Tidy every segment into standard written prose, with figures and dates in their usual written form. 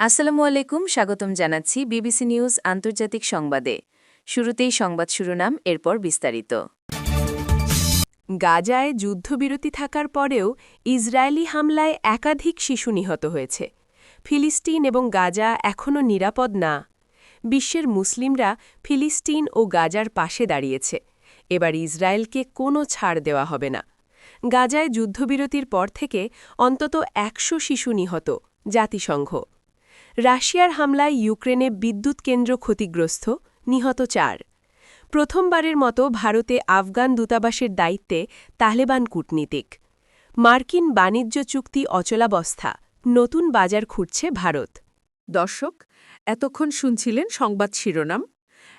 আসসালামু আলাইকুম, স্বাগতম জানাচ্ছি বিবিসি নিউজ আন্তর্জাতিক সংবাদে। শুরুতেই সংবাদ শিরোনাম, এরপর বিস্তারিত। গাজায় যুদ্ধবিরতি থাকার পরেও ইসরায়েলি হামলায় একাধিক শিশু নিহত হয়েছে। ফিলিস্তিন এবং গাজা এখনও নিরাপদ না। বিশ্বের মুসলিমরা ফিলিস্তিন ও গাজার পাশে দাঁড়িয়েছে। এবার ইসরায়েলকে কোনো ছাড় দেওয়া হবে না। গাজায় যুদ্ধবিরতির পর থেকে অন্তত ১০০ শিশু নিহত, জাতিসংঘ। রাশিয়ার হামলায় ইউক্রেনে বিদ্যুৎ কেন্দ্র ক্ষতিগ্রস্ত, নিহত ৪। প্রথমবারের মতো ভারতে আফগান দূতাবাসের দায়িত্বে তালেবান কূটনীতিক। মার্কিন বাণিজ্য চুক্তি অচলাবস্থা, নতুন বাজার খুঁজছে ভারত। দর্শক, এতক্ষণ শুনছিলেন সংবাদ শিরোনাম।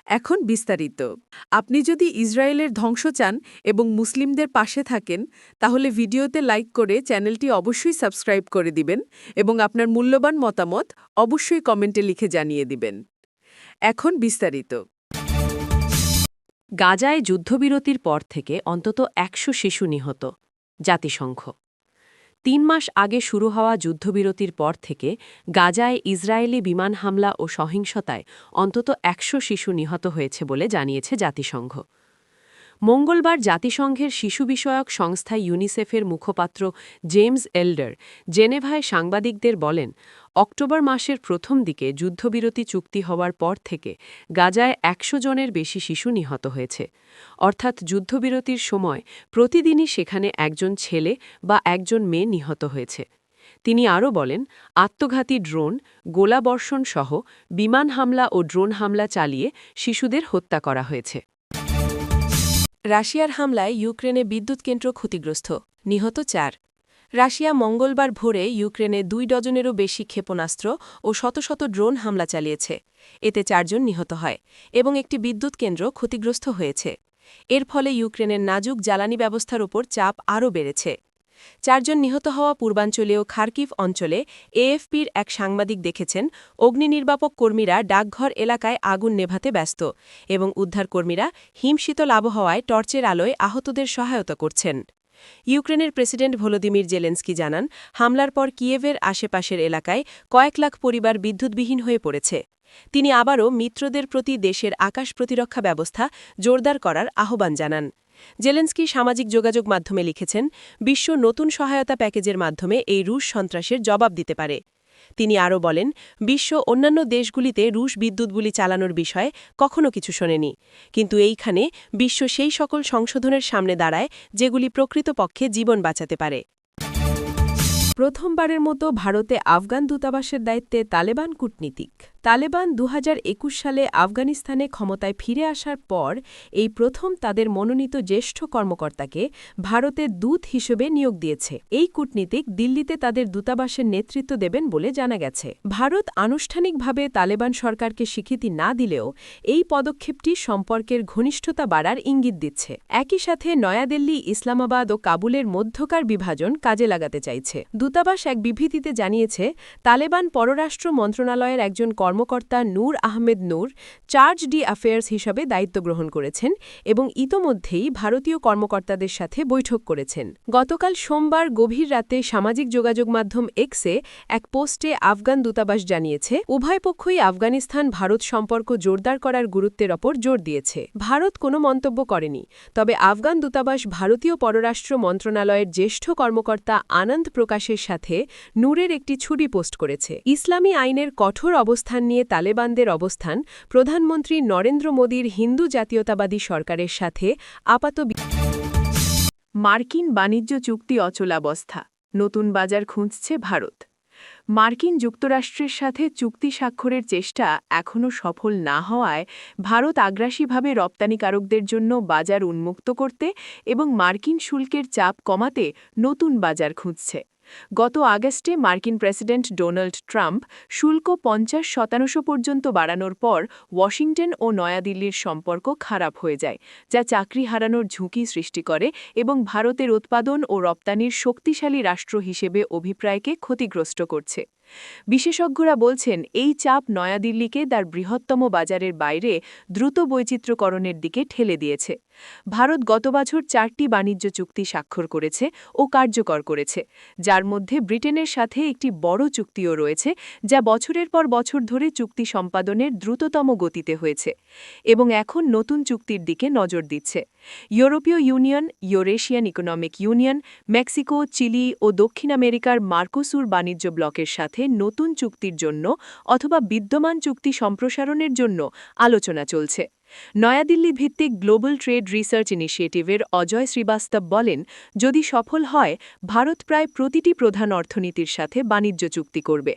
এখন বিস্তারিত। আপনি যদি ইসরায়েলের ধ্বংস চান এবং মুসলিমদের পাশে থাকেন, তাহলে ভিডিওতে লাইক করে চ্যানেলটি অবশ্যই সাবস্ক্রাইব করে দিবেন এবং আপনার মূল্যবান মতামত অবশ্যই কমেন্টে লিখে জানিয়ে দিবেন। এখন বিস্তারিত। গাজায় যুদ্ধবিরতির পর থেকে অন্তত ১০০ শিশু নিহত, জাতিসংঘ। ৩ মাস আগে শুরু হওয়া যুদ্ধবিরতির পর থেকে গাজায় ইসরায়েলি বিমান হামলা ও সহিংসতায় অন্তত ১০০ শিশু নিহত হয়েছে বলে জানিয়েছে জাতিসংঘ। মঙ্গলবার জাতিসংঘের শিশু বিষয়ক সংস্থা ইউনিসেফের মুখপাত্র জেমস এল্ডার জেনেভায় সাংবাদিকদের বলেন, অক্টোবর মাসের প্রথম দিকে যুদ্ধবিরতি চুক্তি হওয়ার পর থেকে গাজায় ১০০ জনের বেশি শিশু নিহত হয়েছে। অর্থাৎ যুদ্ধবিরতির সময় প্রতিদিনই সেখানে একজন ছেলে বা একজন মেয়ে নিহত হয়েছে। তিনি আরও বলেন, আত্মঘাতী ড্রোন, গোলাবর্ষণ সহ বিমান হামলা ও ড্রোন হামলা চালিয়ে শিশুদের হত্যা করা হয়েছে। রাশিয়ার হামলায় ইউক্রেনে বিদ্যুৎ কেন্দ্র ক্ষতিগ্রস্ত, নিহত ৪। রাশিয়া মঙ্গলবার ভোরে ইউক্রেনে ২ ডজনেরও বেশি ক্ষেপণাস্ত্র ও শত শত ড্রোন হামলা চালিয়েছে। এতে ৪ জন নিহত হয় এবং একটি বিদ্যুৎ কেন্দ্র ক্ষতিগ্রস্ত হয়েছে। এর ফলে ইউক্রেনের নাজুক জ্বালানি ব্যবস্থার ওপর চাপ আরও বেড়েছে। ৪ জন নিহত হওয়া পূর্বাঞ্চলীয় খার্কিভ অঞ্চলে এএফপির এক সাংবাদিক দেখেছেন অগ্নিনির্বাপক কর্মীরা ডাকঘর এলাকায় আগুন নেভাতে ব্যস্ত এবং উদ্ধারকর্মীরা হিমশীতল আবহাওয়ায় টর্চের আলোয় আহতদের সহায়তা করছেন। ইউক্রেনের প্রেসিডেন্ট ভলোদিমির জেলেন্সকি জানান, হামলার পর কিয়েভের আশেপাশের এলাকায় কয়েক লাখ পরিবার বিদ্যুৎবিহীন হয়ে পড়েছে। তিনি আবারও মিত্রদের প্রতি দেশের আকাশ প্রতিরক্ষা ব্যবস্থা জোরদার করার আহ্বান জানান। জেলেন্সকি সামাজিক যোগাযোগ মাধ্যমে লিখেছেন, বিশ্ব নতুন সহায়তা প্যাকেজের মাধ্যমে এই রুশ সন্ত্রাসের জবাব দিতে পারে। তিনি আরও বলেন, বিশ্ব অন্যান্য দেশগুলিতে রুশ বিদ্যুৎগুলি চালানোর বিষয়ে কখনো কিছু শোনেনি, কিন্তু এইখানে বিশ্ব সেই সকল সংশোধনের সামনে দাঁড়ায় যেগুলি প্রকৃতপক্ষে জীবন বাঁচাতে পারে। প্রথমবারের মতো ভারতে আফগান দূতাবাসের দায়িত্বে তালেবান কূটনীতিক। তালেবান ২০২১ সালে আফগানিস্তানে ক্ষমতায় ফিরে আসার পর এই প্রথম তাদের মনোনীত জ্যেষ্ঠ কর্মকর্তাকে ভারতের দূত হিসেবে নিয়োগ দিয়েছে। এই কূটনীতিক দিল্লিতে তাদের দূতাবাসের নেতৃত্ব দেবেন বলে জানা গেছে। ভারত আনুষ্ঠানিকভাবে তালেবান সরকারকে স্বীকৃতি না দিলেও এই পদক্ষেপটি সম্পর্কের ঘনিষ্ঠতা বাড়ার ইঙ্গিত দিচ্ছে। একই সাথে নয়াদিল্লি, ইসলামাবাদ ও কাবুলের মধ্যকার বিভাজন কাজে লাগাতে চাইছে। দূতাবাস এক বিবৃতিতে জানিয়েছে, তালেবান পররাষ্ট্র মন্ত্রণালয়ের একজন কর্মকর্তা নূর আহমেদ নূর চার্জ ডি অ্যাফেয়ার্স হিসাবে দায়িত্ব গ্রহণ করেছেন এবং ইতোমধ্যেই ভারতীয় কর্মকর্তাদের সাথে বৈঠক করেছেন। গতকাল সোমবার গভীর রাতে সামাজিক যোগাযোগ মাধ্যম এক্সে এক পোস্টে আফগান দূতাবাস জানিয়েছে, উভয় পক্ষই আফগানিস্তান ভারত সম্পর্ক জোরদার করার গুরুত্বের ওপর জোর দিয়েছে। ভারত কোনো মন্তব্য করেনি, তবে আফগান দূতাবাস ভারতীয় পররাষ্ট্র মন্ত্রণালয়ের জ্যেষ্ঠ কর্মকর্তা আনন্দ প্রকাশের সাথে নূরের একটি ছবি পোস্ট করেছে। ইসলামী আইনের কঠোর অবস্থান নিয়ে তালেবানদের অবস্থান প্রধানমন্ত্রী নরেন্দ্র মোদীর হিন্দু জাতীয়তাবাদী সরকারের সাথে আপাত। মার্কিন বাণিজ্য চুক্তি অচলাবস্থা, নতুন বাজার খুঁজছে ভারত। মার্কিন যুক্তরাষ্ট্রের সাথে চুক্তি স্বাক্ষরের চেষ্টা এখনও সফল না হওয়ায় ভারত আগ্রাসীভাবে রপ্তানিকারকদের জন্য বাজার উন্মুক্ত করতে এবং মার্কিন শুল্কের চাপ কমাতে নতুন বাজার খুঁজছে। গত আগস্টে মার্কিন প্রেসিডেন্ট ডোনাল্ড ট্রাম্প শুল্ক ৫০% পর্যন্ত বাড়ানোর পর ওয়াশিংটন ও নয়াদিল্লির সম্পর্ক খারাপ হয়ে যায়, যা চাকরি হারানোর ঝুঁকি সৃষ্টি করে এবং ভারতের উৎপাদন ও রপ্তানির শক্তিশালী রাষ্ট্র হিসেবে অভিপ্রায়কে ক্ষতিগ্রস্ত করছে। বিশেষজ্ঞরা বলছেন এই চাপ নয়াদিল্লিকে তার বৃহত্তম বাজারের বাইরে দ্রুত বৈচিত্র্যকরণের দিকে ঠেলে দিয়েছে। ভারত গত বছর 4টি বাণিজ্য চুক্তি স্বাক্ষর করেছে ও কার্যকর করেছে, যার মধ্যে ব্রিটেনের সাথে একটি বড় চুক্তিও রয়েছে, যা বছরের পর বছর ধরে চুক্তি সম্পাদনের দ্রুততম গতিতে হয়েছে এবং এখন নতুন চুক্তির দিকে নজর দিচ্ছে। ইউরোপীয় union, Eurasian economic union, Mexico, Chile ও দক্ষিণ আমেরিকার মার্কোসুর বাণিজ্য ব্লকের সাথে নতুন চুক্তির জন্য অথবা বিদ্যমান চুক্তি সম্প্রসারণের জন্য আলোচনা চলছে। নয়াদিল্লি ভিত্তিক গ্লোবাল ট্রেড রিসার্চ ইনিশিয়েটিভের অজয় শ্রীবাস্তব বলেন, যদি সফল হয়, ভারত প্রায় প্রতিটি প্রধান অর্থনীতির সাথে বাণিজ্য চুক্তি করবে।